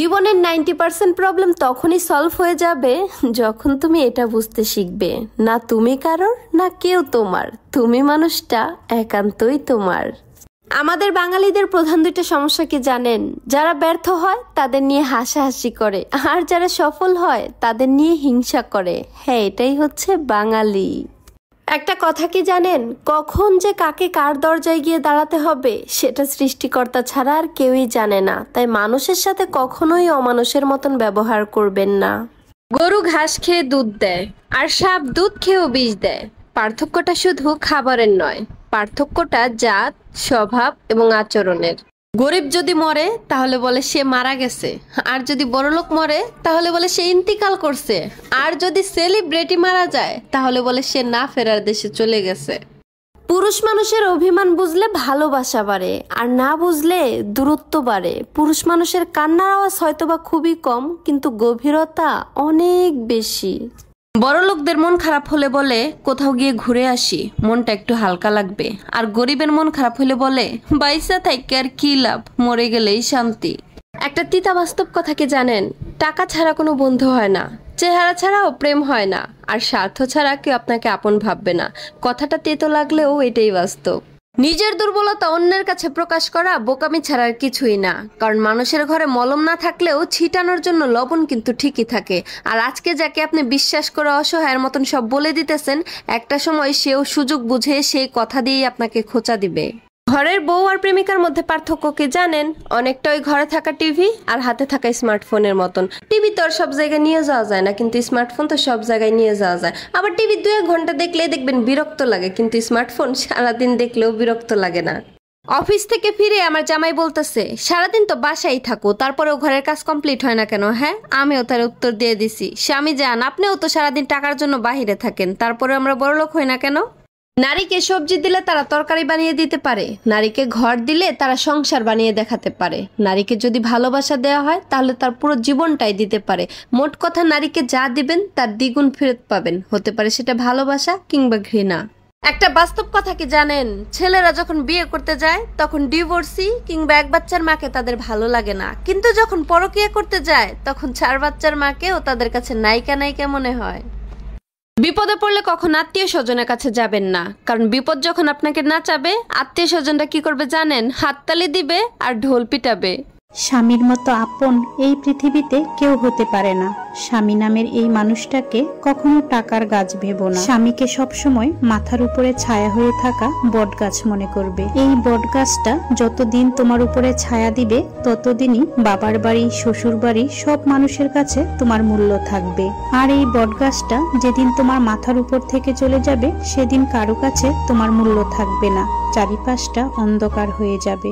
জীবনের 90% প্রবলেম তখনই সলভ হয়ে যাবে যখন তুমি এটা বুঝতে শিখবে, না তুমি কারোর না কেউ তোমার, তুমি মানুষটা একান্তই তোমার। আমাদের বাঙালিদের প্রধান দুইটা সমস্যা কি জানেন? যারা ব্যর্থ হয় তাদের নিয়ে হাসাহাসি করে, আর যারা সফল হয় তাদের নিয়ে হিংসা করে। হ্যাঁ, এটাই হচ্ছে বাঙালি। একটা কথা কি জানেন, কখন যে কাকে কার দরজায় গিয়ে দাঁড়াতে হবে সেটা সৃষ্টিকর্তা ছাড়া আর কেউই জানে না। তাই মানুষের সাথে কখনোই অমানুষের মতন ব্যবহার করবেন না। গরু ঘাস খেয়ে দুধ দেয়, আর সাপ দুধ খেয়েও বিষ দেয়। পার্থক্যটা শুধু খাবারের নয়, পার্থক্যটা জাত, স্বভাব এবং আচরণের। গরিব যদি মরে তাহলে বলে সে মারা গেছে, আর যদি বড়লোক মরে তাহলে বলে সে ইন্তিকাল করছে, আর যদি সেলিব্রিটি মারা যায় তাহলে বলে সে না ফেরার দেশে চলে গেছে। পুরুষ মানুষের অভিমান বুঝলে ভালোবাসা বাড়ে, আর না বুঝলে দূরত্ব বাড়ে। পুরুষ মানুষের কান্নার আওয়াজ হয়তোবা খুবই কম, কিন্তু গভীরতা অনেক বেশি। বড় লোকদের মন খারাপ হলে বলে কোথাও গিয়ে ঘুরে আসি, মনটা একটু হালকা লাগবে। আর গরিবের মন খারাপ হলে বলে বাইসা থাইকে আর কি লাভ, মরে গেলেই শান্তি। একটা তিতা বাস্তব কথা কি জানেন? টাকা ছাড়া কোনো বন্ধু হয় না, চেহারা ছাড়াও প্রেম হয় না, আর স্বার্থ ছাড়া কেউ আপনাকে আপন ভাববে না। কথাটা তেতো লাগলেও এটাই বাস্তব। নিজের দুর্বলতা অন্যের কাছে প্রকাশ করা বোকামি ছাড়ার কিছুই না, কারণ মানুষের ঘরে মলম না থাকলেও ছিটানোর জন্য লবণ কিন্তু ঠিকই থাকে। আর আজকে যাকে আপনি বিশ্বাস করে অসহায়ের মতন সব বলে দিতেছেন, একটা সময় সেও সুযোগ বুঝে সেই কথা দিয়েই আপনাকে খোঁচা দিবে। ঘরের বউ আর প্রেমিকার মধ্যে পার্থক্য কি জানেন? অনেকটা ওই ঘরে থাকা টিভি আর হাতে থাকা স্মার্টফোনের মতন। টিভি তো আর সব জায়গায় নিয়ে যাওয়া যায় না, কিন্তু স্মার্টফোন তো সব জায়গায় নিয়ে যাওয়া যায়। আবার টিভি 2-1 ঘন্টা দেখলে দেখবেন বিরক্ত লাগে, কিন্তু স্মার্টফোন সারাদিন দেখলেও বিরক্ত লাগে না। অফিস থেকে ফিরে আমার জামাই বলতেছে, সারাদিন তো বাসায় থাকো, তারপরেও ঘরের কাজ কমপ্লিট হয় না কেন? হ্যাঁ, আমিও তার উত্তর দিয়ে দিছি, স্বামী যান, আপনিও তো সারাদিন টাকার জন্য বাহিরে থাকেন, তারপরে আমরা বড়লোক হই না কেন? নারীকে সবজি দিলে তারা তরকারি বানিয়ে দিতে পারে, নারীকে ঘর দিলে তারা সংসার বানিয়ে দেখাতে পারে। নারীকে যদি ভালোবাসা দেওয়া হয় তাহলে তার পুরো জীবনটাই দিতে পারে। মোট কথা, নারীকে যা দিবেন তার দ্বিগুণ ফেরত পাবেন, হতে পারে সেটা ভালোবাসা কিংবা ঘৃণা। একটা বাস্তব কথা কি জানেন? ছেলেরা যখন বিয়ে করতে যায় তখন ডিভোর্সি কিংবা 1 বাচ্চার মাকে তাদের ভালো লাগে না, কিন্তু যখন পরকীয়া করতে যায় তখন 4 বাচ্চার মাকেও তাদের কাছে নায়িকা নায়িকা মনে হয়। বিপদে পড়লে কখন আত্মীয় স্বজনের কাছে যাবেন না, কারণ বিপদ যখন আপনাকে না চাবে, আত্মীয় স্বজনরা কি করবে জানেন? হাততালি দিবে আর ঢোল পিটাবে। স্বামীর মতো আপন এই পৃথিবীতে কেউ হতে পারে না। স্বামী নামের এই মানুষটাকে কখনো টাকার গাছ ভেবো না। স্বামীকে সবসময় মাথার উপরে ছায়া হয়ে থাকা বট গাছ মনে করবে। এই বট গাছটা যতদিন তোমার উপরে ছায়া দিবে ততদিনই বাবার বাড়ি, শ্বশুর বাড়ি সব মানুষের কাছে তোমার মূল্য থাকবে। আর এই বট গাছটা যেদিন তোমার মাথার উপর থেকে চলে যাবে সেদিন কারো কাছে তোমার মূল্য থাকবে না, চারিপাশটা অন্ধকার হয়ে যাবে।